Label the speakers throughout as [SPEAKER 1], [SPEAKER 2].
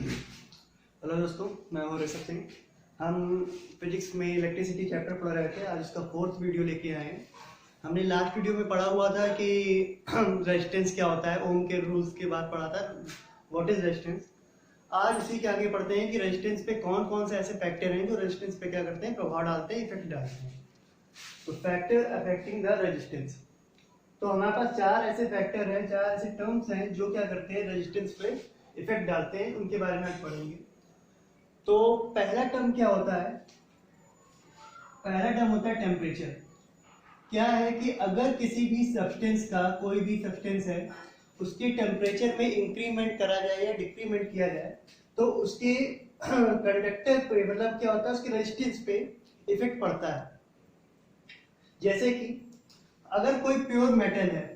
[SPEAKER 1] Hello दोस्तों, मैं हूँ ऋषभ सिंह। हम फिजिक्स में इलेक्ट्रिसिटी चैप्टर पढ़ रहे थे। आज इसका 4th वीडियो लेके आए हैं। हमने लास्ट वीडियो में पढ़ा हुआ था कि रेजिस्टेंस क्या होता है, ओम के रूल्स के बाद पढ़ा था व्हाट इज रेजिस्टेंस। आज इसी के आगे पढ़ते हैं कि रेजिस्टेंस पे कौन कौन से ऐसे फैक्टर हैं जो रेजिस्टेंस पे क्या करते हैं, प्रभाव डालते हैं, इफेक्ट डालते हैं। तो फैक्टर अफेक्टिंग द रेजिस्टेंस, तो हमारे पास 4 ऐसे फैक्टर हैं, 4 ऐसे टर्म्स हैं जो क्या करते हैं, रेजिस्टेंस पे इफेक्ट डालते हैं। उनके बारे में आज पढ़ेंगे। तो पहला टर्म क्या होता है? पहला टर्म होता है टेम्परेचर। क्या है कि अगर किसी भी सब्सटेंस का, कोई भी सब्सटेंस है, उसके टेम्परेचर पे इंक्रीमेंट करा जाए या डिक्रीमेंट किया जाए तो उसके कंडक्टर पे, मतलब क्या होता है, उसके रेजिस्टेंस पे इफेक्ट पड़ता है। जैसे कि अगर कोई प्योर मेटल है,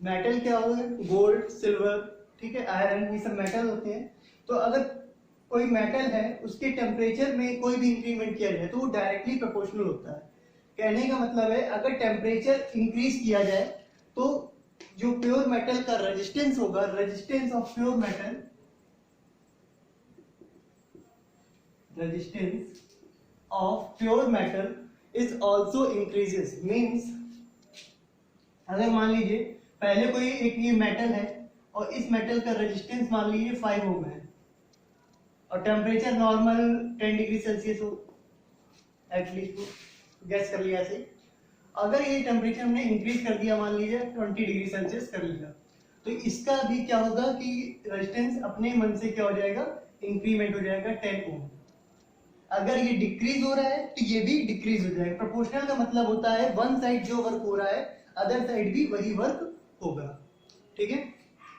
[SPEAKER 1] मेटल क्या होगा, गोल्ड, सिल्वर, ठीक है, आयरन, ये सब मेटल होते हैं। तो अगर कोई मेटल है, उसके टेम्परेचर में कोई भी इंक्रीमेंट किया जाए तो वो डायरेक्टली प्रोपोर्शनल होता है। कहने का मतलब है, अगर टेम्परेचर इंक्रीज किया जाए तो जो प्योर मेटल का रेजिस्टेंस होगा, resistance of pure metal, resistance of pure metal is also increases. Means अगर मान लीजिए पहले कोई एक ये मेटल है और इस मेटल का रेजिस्टेंस मान लीजिए 5 ओम है और टेम्परेचर नॉर्मल 10 डिग्री सेल्सियस हो, एटलीस्ट गैस कर लिया ऐसे। अगर ये टेम्परेचर हमने इंक्रीज कर दिया, मान लीजिए 20 डिग्री सेल्सियस कर लिया, तो इसका भी क्या होगा कि रेजिस्टेंस अपने मन से क्या हो जाएगा, इंक्रीमेंट हो जाएगा 10 ओम। अगर ये डिक्रीज हो रहा है तो ये भी डिक्रीज हो जाएगा। प्रोपोर्शनल का मतलब होता है वन साइड जो वर्क हो रहा है अदर साइड भी वही वर्क होगा, ठीक है।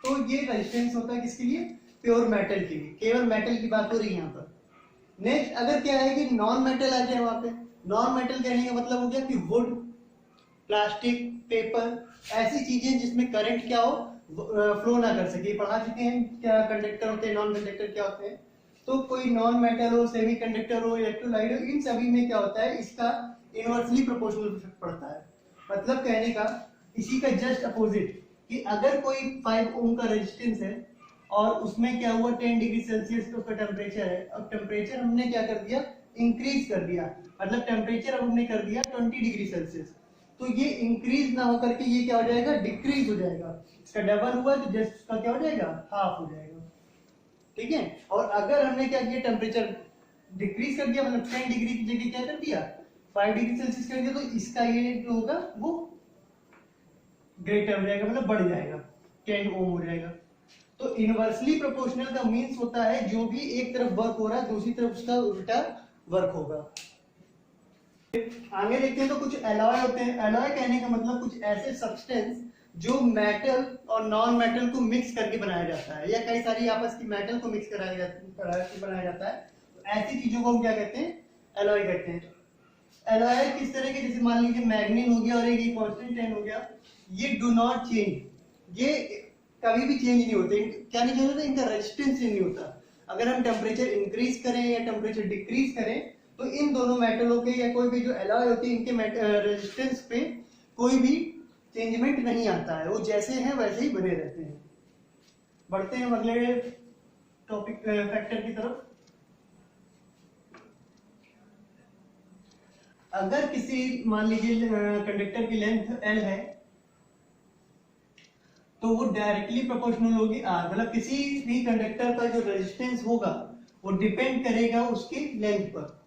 [SPEAKER 1] तो ये रेजिस्टेंस होता है किसके लिए, प्योर मेटल के लिए। केवल मेटल की बात हो रही है यहाँ पर। नेक्स्ट अगर क्या है कि नॉन मेटल आ जाए वहां पे। नॉन मेटल कहने का मतलब हो गया कि वुड, प्लास्टिक, पेपर, ऐसी चीजें जिसमें करंट क्या हो, फ्लो ना कर सके। पढ़ा चुके हैं क्या कंडक्टर होते हैं, नॉन कंडक्टर क्या होते हैं। तो कोई नॉन मेटल हो, सेमी कंडक्टर हो, इलेक्ट्रोलाइट हो, इन सभी में क्या होता है, इसका इनवर्सली प्रोपोर्शनल इफेक्ट पड़ता है। मतलब कहने का इसी का जस्ट अपोजिट कि अगर कोई 5 ओम का रेजिस्टेंस है और उसमें क्या हुआ, 10 डिग्री सेल्सियस उसका टेम्परेचर है, अब टेम्परेचर हमने क्या कर दिया, इंक्रीज कर दिया, मतलब टेम्परेचर अब हमने कर दिया 20 डिग्री सेल्सियस, तो ये इंक्रीज ना होकर के ये क्या हो जाएगा, डिक्रीज हो जाएगा। इसका डबल हुआ तो जस्ट उसका क्या हो जाएगा, हाफ हो जाएगा, ठीक है। और अगर हमने क्या किया, टेम्परेचर डिक्रीज कर दिया, मतलब 10 डिग्री की जगह क्या कर दिया, 5 डिग्री सेल्सियस कर दिया, तो इसका ये जो होगा वो ग्रेटर हो जाएगा, मतलब बढ़ जाएगा, 10 ओम हो जाएगा। तो इनवर्सली प्रोपोर्शनल का मींस होता है जो भी एक तरफ वर्क हो रहा है दूसरी तरफ उसका उल्टा वर्क होगा। आगे देखते हैं तो कुछ एलॉय होते हैं। एलॉय कहने का मतलब कुछ ऐसे सब्सटेंस जो मेटल और नॉन मेटल को मिक्स करके बनाया जाता है, या कई सारी आपस की मेटल को मिक्स कराया जाता है। तो ऐसी चीजों को हम क्या कहते हैं, एलॉय कहते हैं। एलॉय किस तरह के, जैसे मान लीजिए मैग्नीन हो गया और एक कांस्टेंटाइन हो गया, ये डू नॉट चेंज, ये कभी भी चेंज नहीं होते। क्या नहीं चेंज होता, इनका रेजिस्टेंस नहीं होता। अगर हम टेम्परेचर इंक्रीज करें या टेम्परेचर डिक्रीज करें तो इन दोनों मेटलों के या कोई भी जो एलॉय होती है इनके रेजिस्टेंस पे कोई भी चेंजमेंट नहीं आता है, वो जैसे हैं वैसे ही बने रहते हैं। बढ़ते हैं अगले टॉपिक फैक्टर की तरफ। अगर किसी, मान लीजिए कंडक्टर की लेंथ L है तो वो डायरेक्टली प्रोपोर्शनल होगी R, मतलब किसी भी कंडक्टर का जो रेजिस्टेंस होगा वो डिपेंड करेगा उसकी लेंथ पर।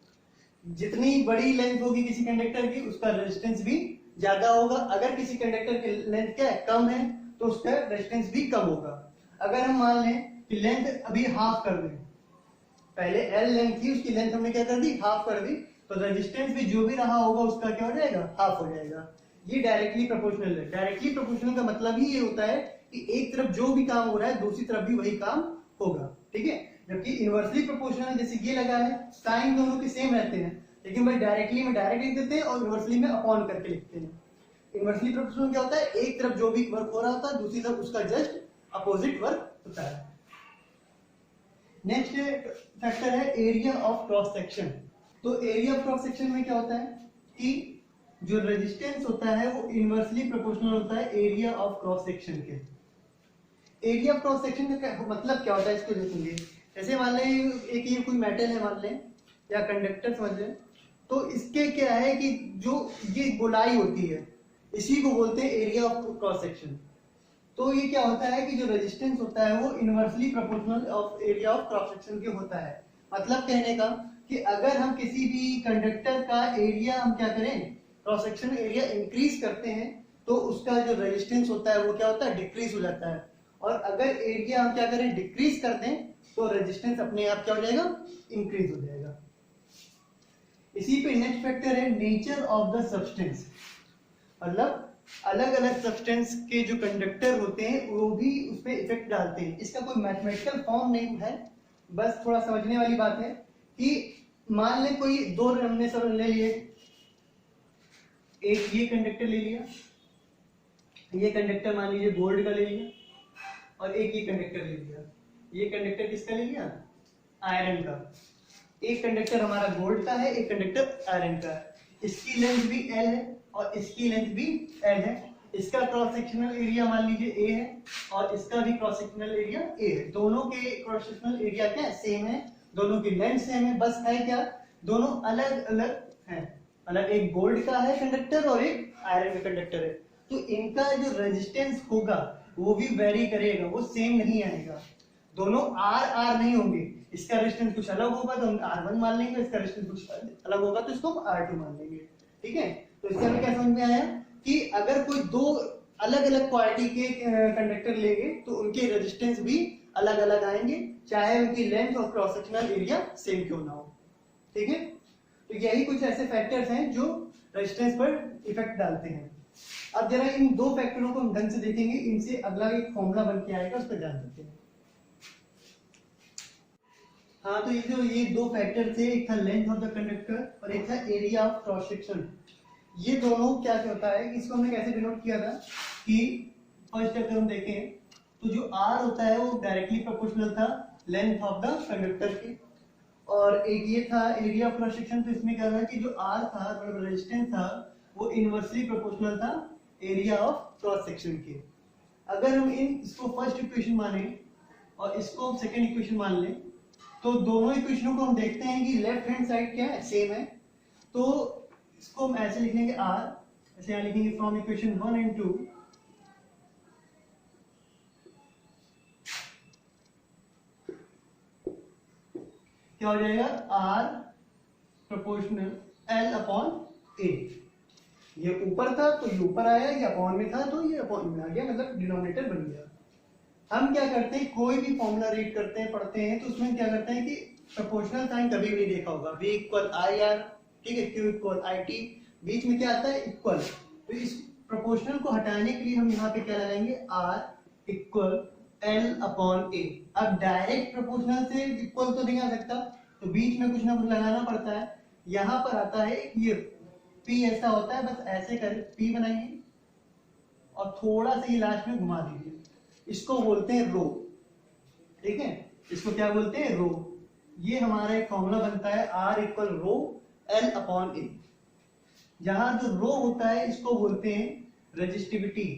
[SPEAKER 1] जितनी बड़ी लेंथ होगी किसी कंडक्टर की उसका रेजिस्टेंस भी ज्यादा होगा। अगर किसी कंडक्टर की लेंथ क्या है, कम है, तो उसका रेजिस्टेंस भी कम होगा। अगर हम मान लें कि लेंथ अभी हाफ कर दें, पहले L लेंथ थी, उसकी लेंथ हमने क्या कर दी, हाफ कर दी, तो रेजिस्टेंस भी जो भी रहा होगा उसका क्या हो जाएगा, हाफ हो जाएगा। ये डायरेक्टली प्रोपोर्शनल है। डायरेक्टली प्रोपोर्शनल का मतलब ही ये होता है कि एक तरफ जो भी काम हो रहा है दूसरी तरफ भी वही काम होगा, ठीक है। जबकि इनवर्सली प्रोपोर्शनल जैसे ये लगा है, साइन दोनों के सेम रहते हैं, लेकिन भाई डायरेक्टली में डायरेक्ट लिख देते हैं और इनवर्सली में अपॉन करके लिखते हैं। इनवर्सली प्रोपोर्शनल क्या होता है, एक तरफ जो भी वर्क हो रहा होता है दूसरी तरफ उसका जस्ट अपोजिट वर्क होता है। नेक्स्ट फैक्टर है एरिया ऑफ क्रॉस सेक्शन। तो एरिया ऑफ क्रॉस सेक्शन में क्या होता है कि जो रेजिस्टेंस होता है वो इनवर्सली प्रोपोर्शनल होता है एरिया ऑफ क्रॉस सेक्शन के। एरिया ऑफ क्रॉस सेक्शन का मतलब क्या होता है, इसको देखेंगे। जैसे मान लें एक ये कोई मेटल है मान लें, या कंडक्टर समझ लें, तो इसके क्या है कि जो ये गोलाई होती है इसी को बोलते हैं एरिया ऑफ क्रॉस सेक्शन। तो ये क्या होता है कि जो रेजिस्टेंस होता है वो inversely proportional of area of cross section के होता है। मतलब कहने का कि अगर हम किसी भी कंडक्टर का एरिया हम क्या करें, क्रॉस सेक्शन एरिया इंक्रीज करते हैं तो उसका जो रेजिस्टेंस होता है वो क्या होता है, डिक्रीज हो जाता है। और अगर एरिया हम क्या करें, डिक्रीज कर दें तो रेजिस्टेंस अपने आप क्या हो जाएगा, इंक्रीज हो जाएगा। इसी पे नेक्स्ट फैक्टर है नेचर ऑफ द सब्सटेंस। मतलब अलग अलग सब्सटेंस के जो कंडक्टर होते हैं वो भी उस पर इफेक्ट डालते हैं। इसका कोई मैथमेटिकल फॉर्म नहीं है, बस थोड़ा समझने वाली बात है कि मान लें कोई दो हमने सब ले लिए, एक ये कंडक्टर ले लिया, ये कंडक्टर मान लीजिए गोल्ड का ले लिया, और एक ये कंडक्टर ले लिया। ये कंडक्टर किसका ले लिया, आयरन का। एक कंडक्टर हमारा गोल्ड का है, एक कंडक्टर आयरन का है। इसकी लेंथ भी L है और इसकी लेंथ भी L है। इसका क्रॉस सेक्शनल एरिया मान लीजिए A है और इसका भी क्रॉस सेक्शनल एरिया A है। दोनों के क्रॉस सेक्शनल एरिया क्या है, सेम है, दोनों की लेंथ सेम है, बस है क्या, दोनों अलग अलग हैं। मतलब एक गोल्ड का है कंडक्टर और एक आयरन का कंडक्टर है, तो इनका जो रेजिस्टेंस होगा वो भी वेरी करेगा, वो सेम नहीं आएगा। दोनों R नहीं होंगे, इसका रेजिस्टेंस कुछ अलग होगा तो हम R1 मान लेंगे, इसका रेजिस्टेंस कुछ अलग होगा तो इसको हम R2 मान लेंगे। ठीक है, तो इससे हमें क्या समझ में आया कि अगर कोई दो अलग अलग क्वालिटी के कंडक्टर लेंगे तो उनके रेजिस्टेंस भी अलग अलग आएंगे, चाहे उनकी लेंथ और क्रॉस सेक्शनल एरिया सेम क्यों ना हो। ठीक है, तो यही कुछ ऐसे फैक्टर्स हैं जो रेजिस्टेंस पर इफेक्ट डालते हैं। अब जरा इन दो फैक्टरों को हम ढंग से देखेंगे, इनसे अगला एक फॉर्मूला बन के आएगा, उस पर ध्यान देते हैं। हाँ, तो ये जो ये दो फैक्टर थे, एक था लेंथ ऑफ द कंडक्टर और एक था एरिया ऑफ क्रॉस सेक्शन। ये दोनों क्या होता है कि इसको हमने कैसे डिनोट किया था कि फर्स्ट अगर हम देखें तो जो R होता है वो डायरेक्टली प्रोपोर्शनल था लेंथ ऑफ द कंडक्टर के, और एक ये था एरिया ऑफ क्रॉस सेक्शन। तो इसमें क्या था कि जो R था, मतलब रेजिस्टेंस था, वो इनवर्सली प्रोपोर्शनल था एरिया ऑफ क्रॉस सेक्शन के। अगर हम इसको फर्स्ट इक्वेशन माने और इसको हम सेकंड इक्वेशन मान लें तो दोनों इक्वेशनों को हम देखते हैं कि लेफ्ट हैंड साइड क्या है, सेम है। तो इसको हम ऐसे लिख लेंगे R, ऐसे यहाँ लिखेंगे फ्रॉम इक्वेशन 1 एंड 2 क्या हो जाएगा, R proportional L upon A। ये ऊपर था तो ये ऊपर आया, ये अपॉन में था तो ये अपॉन में आ गया, मतलब डिनोमिनेटर बन गया। हम क्या करते हैं, कोई भी फॉर्मूला रीड करते हैं, पढ़ते हैं, तो उसमें क्या करते हैं कि प्रोपोर्शनल साइन कभी भी नहीं देखा होगा, V इक्वल IR, ठीक है, Q इक्वल IT, बीच में क्या आता है, इक्वल। तो इस प्रोपोर्शनल को हटाने के लिए हम यहाँ पे क्या लगाएंगे, R equal L upon A। अब डायरेक्ट प्रोपोर्शनल से इक्वल तो नहीं आ सकता, तो बीच में कुछ ना कुछ लगाना पड़ता है। यहाँ पर आता है ये P ऐसा होता है, बस ऐसे कर P बनाइए और थोड़ा सा ये लास्ट में घुमा दीजिए, इसको बोलते हैं रो। ठीक है, इसको क्या बोलते हैं, रो। ये हमारा एक फॉर्मूला बनता है R equal rho L upon A। जहां जो रो होता है इसको बोलते हैं रेजिस्टिविटी,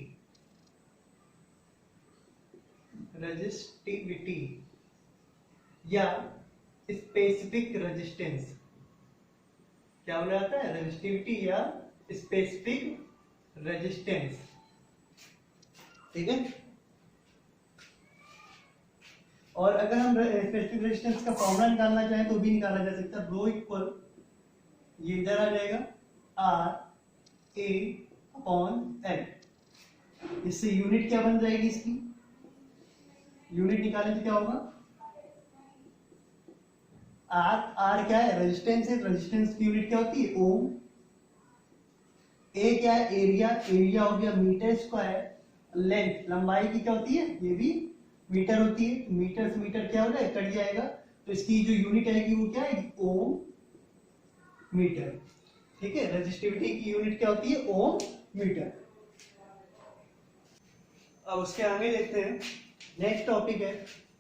[SPEAKER 1] रेजिस्टिविटी या स्पेसिफिक रेजिस्टेंस। क्या बोला जाता है, रेजिस्टिविटी या स्पेसिफिक रेजिस्टेंस। ठीक है, और अगर हम स्पेसिफिक रेजिस्टेंस का फॉर्मूला निकालना चाहें तो भी निकाला जा सकता है। रो इक्वल ये इधर आ जाएगा R A अपॉन L। इससे यूनिट क्या बन जाएगी, इसकी यूनिट निकालें तो क्या होगा, R क्या है, रेजिस्टेंस है, रेजिस्टेंस की यूनिट क्या होती है, ओम। A क्या है, एरिया, एरिया हो गया मीटर स्क्वायर। लेंथ लंबाई की क्या होती है, ये भी मीटर होती है, मीटर से मीटर क्या हो जाए, कट जाएगा, तो इसकी जो यूनिट आएगी वो क्या है, ओम मीटर। ठीक है, रेजिस्टिविटी की यूनिट क्या होती है, ओम मीटर। अब उसके आगे देखते हैं, नेक्स्ट टॉपिक है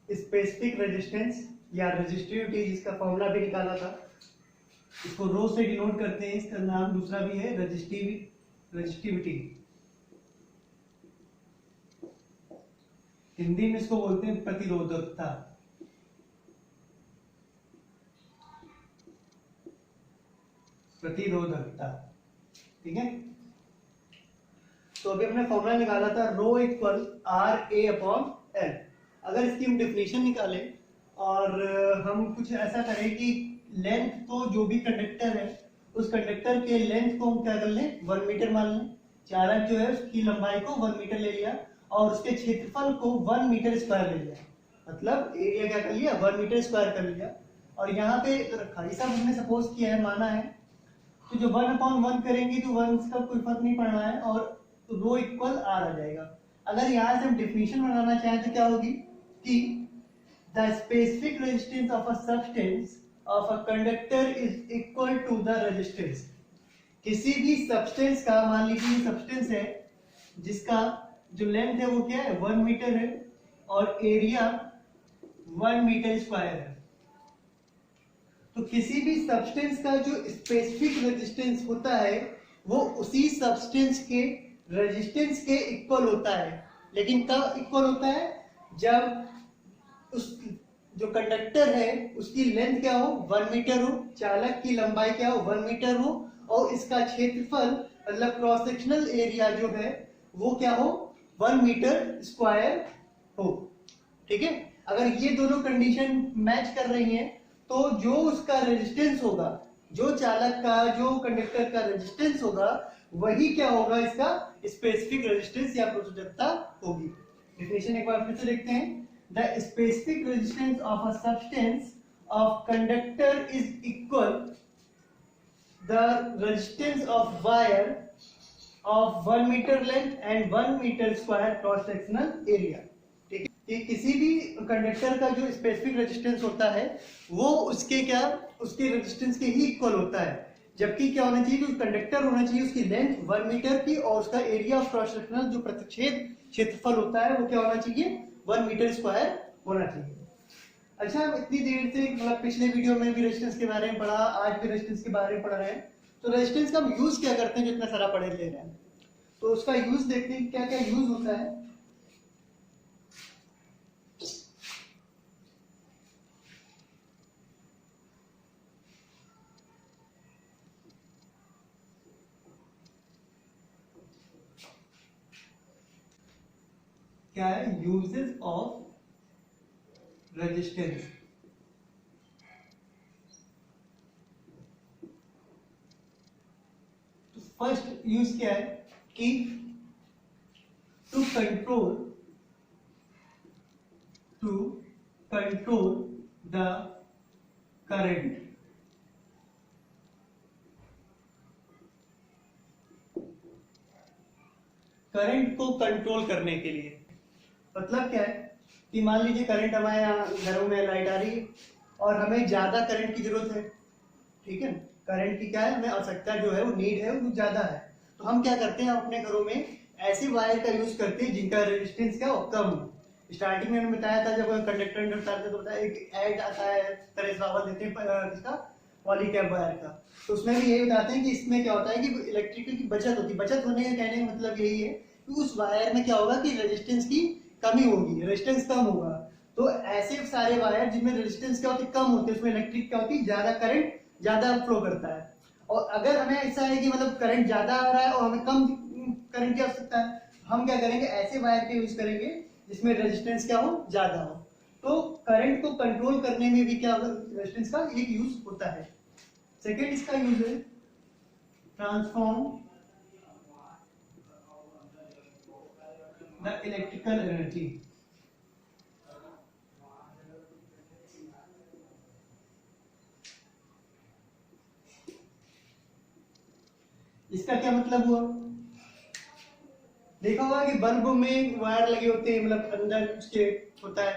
[SPEAKER 1] स्पेसिफिक रेजिस्टेंस या रेजिस्टिविटी, जिसका फॉर्मूला भी निकाला था। इसको रो से डिनोट करते हैं, इसका नाम दूसरा भी है रेजिस्टिविटी। हिंदी में इसको बोलते हैं प्रतिरोधकता। प्रतिरोधकता। ठीक है, तो अभी हमने फॉर्मूला निकाला था rho equal R A upon L. अगर इसकी हम डेफिनेशन निकालें और हम कुछ ऐसा करें कि लेंथ को, जो भी कंडक्टर है उस कंडक्टर के लेंथ को हम क्या कर लें, 1 मीटर मान लें। चालक जो है उसकी लंबाई को 1 मीटर ले लिया और उसके क्षेत्रफल को 1 मीटर स्क्वायर ले लिया, मतलब एरिया क्या कर लिया, 1 मीटर स्क्वायर कर लिया और यहाँ पे रखा। ये सब हमने सपोज किया है, माना है। तो जो 1/1 करेंगे तो 1 का कोई फर्क नहीं पड़ना है और रो इक्वल आर आ जाएगा। अगर यहाँ से हम डिफिनीशन बनाना चाहें तो क्या होगी कि the specific resistance of a substance of a conductor is equal to the resistance. किसी भी सब्सटेंस का, मान लीजिए सब्सटेंस है जिसका जो लेंथ है वो क्या है, 1 मीटर है और एरिया 1 मीटर स्क्वायर है। तो किसी भी सब्सटेंस का जो स्पेसिफिक रेजिस्टेंस होता है वो उसी सब्सटेंस के रेजिस्टेंस के इक्वल होता है। लेकिन कब इक्वल होता है, जब उस जो कंडक्टर है उसकी लेंथ क्या हो, 1 मीटर हो, चालक की लंबाई क्या हो, 1 मीटर हो और इसका क्षेत्रफल मतलब क्रॉस सेक्शनल एरिया जो है वो क्या हो, 1 मीटर स्क्वायर हो। ठीक है, अगर ये दोनों कंडीशन मैच कर रही हैं तो जो उसका रेजिस्टेंस होगा, जो चालक का, जो कंडक्टर का रेजिस्टेंस होगा, वही क्या होगा, इसका स्पेसिफिक रेजिस्टेंस या प्रतिरोधकता होगी। डेफिनेशन एक बार फिर से देखते हैं। The specific resistance of a substance of conductor is equal the resistance of wire of 1 metre length and 1 metre square cross sectional area. ठीक है, कि किसी भी कंडक्टर का जो स्पेसिफिक रेजिस्टेंस होता है वो उसके क्या, उसके रेजिस्टेंस के ही इक्वल होता है। जबकि क्या होना चाहिए, जो कंडक्टर होना चाहिए उसकी लेंथ 1 मीटर की और उसका एरिया ऑफ क्रॉस सेक्शनल जो प्रतिच्छेद क्षेत्रफल होता है वो क्या होना चाहिए, 1 मीटर स्क्वायर होना चाहिए। अच्छा, हम इतनी देर से मतलब पिछले वीडियो में भी रेजिस्टेंस के बारे में पढ़ा, आज भी रेजिस्टेंस के बारे में पढ़ रहे हैं। तो रेजिस्टेंस का हम यूज क्या करते हैं, जो इतना सारा पढ़े ले रहे हैं, तो उसका यूज देखते हैं क्या क्या यूज होता है। क्या है uses of resistance. First use क्या है कि to control the current. Current को कंट्रोल करने के लिए मतलब क्या है कि मान लीजिए करंट हमारे यहाँ घरों में लाइट आ रही है और हमें ज्यादा करंट की जरूरत है। ठीक है, करंट की क्या है, हमें आवश्यकता जो है वो नीड है वो ज्यादा है। तो हम क्या करते हैं, अपने घरों में ऐसे वायर का यूज करते हैं जिनका रेजिस्टेंस क्या हो, कम हो। स्टार्टिंग में मैंने बताया था, जब कंडक्टर उतारते तो बताया एक ऐड आता है, तरह पावर देते हैं किसका, पॉलीकैब वायर का। तो उसमें भी यही बताते हैं कि इसमें क्या होता है कि इलेक्ट्रिकल की बचत होती है। बचत होने का कहने का मतलब यही है कि उस वायर में क्या होगा कि रेजिस्टेंस की कमी होगी, रेजिस्टेंस कम होगा। तो ऐसे सारे वायर जिनमें रेजिस्टेंस क्या होती है, कम होती है, उसमें इलेक्ट्रिक क्या होती है, ज्यादा करंट ज्यादा फ्लो करता है। और अगर हमें ऐसा है कि मतलब करंट ज्यादा आ रहा है और हमें कम करंट की आवश्यकता है, हम क्या करेंगे, ऐसे वायर के यूज करेंगे जिसमें रेजिस्टेंस क्या हो, ज्यादा हो। तो करंट को कंट्रोल करने में भी क्या रेजिस्टेंस का एक यूज होता है। सेकेंड इसका यूज है ट्रांसफॉर्म द इलेक्ट्रिकल एनर्जी। इसका क्या मतलब हुआ, देखा होगा कि बल्ब में वायर लगे होते हैं, मतलब अंदर उसके होता है,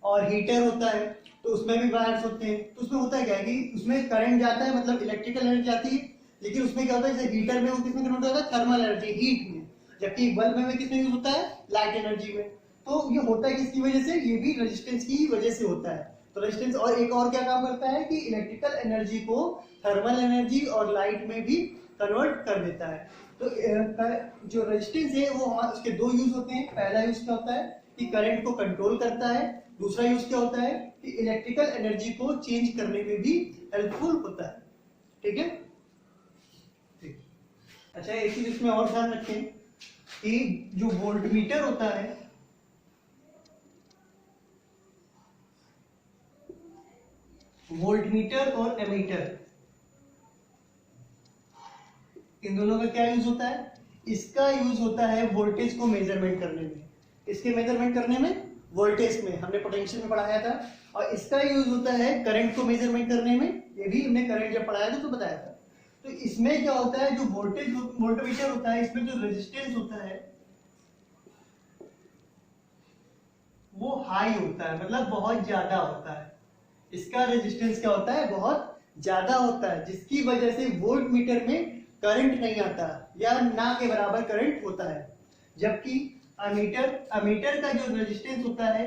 [SPEAKER 1] और हीटर होता है तो उसमें भी वायर्स होते हैं। तो उसमें होता है क्या कि उसमें करंट जाता है, मतलब इलेक्ट्रिकल एनर्जी आती है, लेकिन उसमें क्या होता है, जैसे हीटर में वो किसमें कन्वर्ट होता है, थर्मल एनर्जी, हीट में। जबकि बल्ब में किसमें यूज होता है, लाइट एनर्जी में। तो ये होता है किसकी वजह से, ये भी रेजिस्टेंस की वजह से होता है। तो रेजिस्टेंस और एक और क्या काम करता है कि इलेक्ट्रिकल एनर्जी को थर्मल एनर्जी और लाइट में भी कन्वर्ट कर देता है। तो जो रेजिस्टेंस है वो उसके दो यूज होते हैं। पहला यूज क्या होता है कि करंट को कंट्रोल करता है, दूसरा यूज क्या होता है कि इलेक्ट्रिकल एनर्जी को चेंज करने में भी हेल्पफुल होता है। ठीक है, अच्छा, एक चीज इसमें और ध्यान रखें कि जो वोल्टमीटर होता है, वोल्टमीटर और एमीटर, इन दोनों का क्या यूज होता है? इसका यूज होता है वोल्टेज को मेजरमेंट करने में। इसके मेजरमेंट करने में, वोल्टेज में हमने पोटेंशियल में पढ़ाया था, और इसका यूज होता है करंट को मेजरमेंट करने में। ये भी हमने करंट जब पढ़ाया था तो बताया था। तो इसमें क्या होता है, जो वोल्टमीटर होता है, इसमें जो रेजिस्टेंस होता है वो हाई होता है, मतलब बहुत ज्यादा होता है। इसका रेजिस्टेंस क्या होता है? बहुत ज्यादा होता है, जिसकी वजह से वोल्ट मीटर में करंट नहीं आता या ना के बराबर करंट होता है। जबकि अमीटर का जो रेजिस्टेंस होता है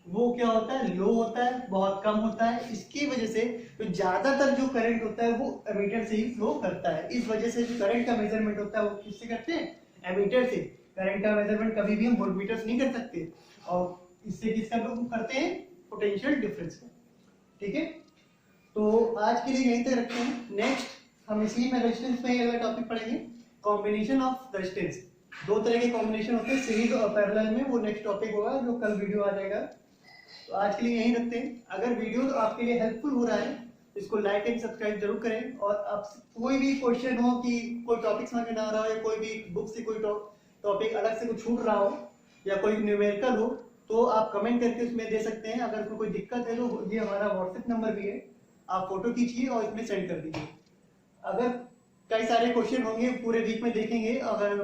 [SPEAKER 1] वो क्या होता है? लो होता है, बहुत कम होता है। इसकी वजह से तो ज्यादातर जो करंट होता है वो एमीटर से ही फ्लो करता है। इस वजह से जो करंट का मेजरमेंट होता है वो किससे करते हैं? एमीटर से। करंट का मेजरमेंट कभी भी हम वोल्टमीटर से नहीं कर सकते, और इससे किसका करते हैं? पोटेंशियल डिफरेंस का। ठीक है, तो आज के लिए यहीं तक रखते हैं। नेक्स्ट हम इसी में रेजिस्टेंस में अगला टॉपिक पढ़ेंगे, कॉम्बिनेशन ऑफ रेजिस्टेंस। दो तरह के कॉम्बिनेशन होते हैं, सीरीज और पैरेलल में। वो नेक्स्ट टॉपिक होगा, जो कल वीडियो आ जाएगा। तो आज के लिए यहीं रखते हैं। अगर वीडियो तो आपके लिए हेल्पफुल हो रहा है, इसको लाइक एंड सब्सक्राइब जरूर करें। और आप कोई भी क्वेश्चन हो कि कोई टॉपिक समझ में ना आ रहा हो, या कोई भी बुक से कोई टॉपिक अलग से कुछ छूट रहा हो, या कोई न्यूमेरिकल हो, तो आप कमेंट करके उसमें दे सकते हैं। अगर कोई दिक्कत है तो ये हमारा व्हाट्सएप नंबर भी है, आप फोटो खींचिए और इसमें सेंड कर दीजिए। अगर कई सारे क्वेश्चन होंगे, पूरे वीक में देखेंगे, अगर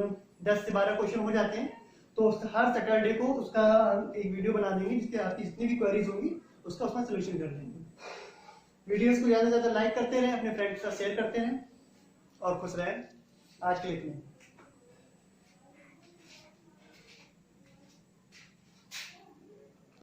[SPEAKER 1] 10 से 12 क्वेश्चन हो जाते हैं तो हर सैटरडे को उसका एक वीडियो बना देंगे, जिसके आपकी जितनी भी क्वेरीज होंगी उसका उसमें सोल्यूशन कर देंगे। वीडियोस को ज़्यादा से ज़्यादा लाइक करते रहें, अपने फ्रेंड्स के साथ शेयर करते रहें, और खुश रहें। आज के लिए इतना ही।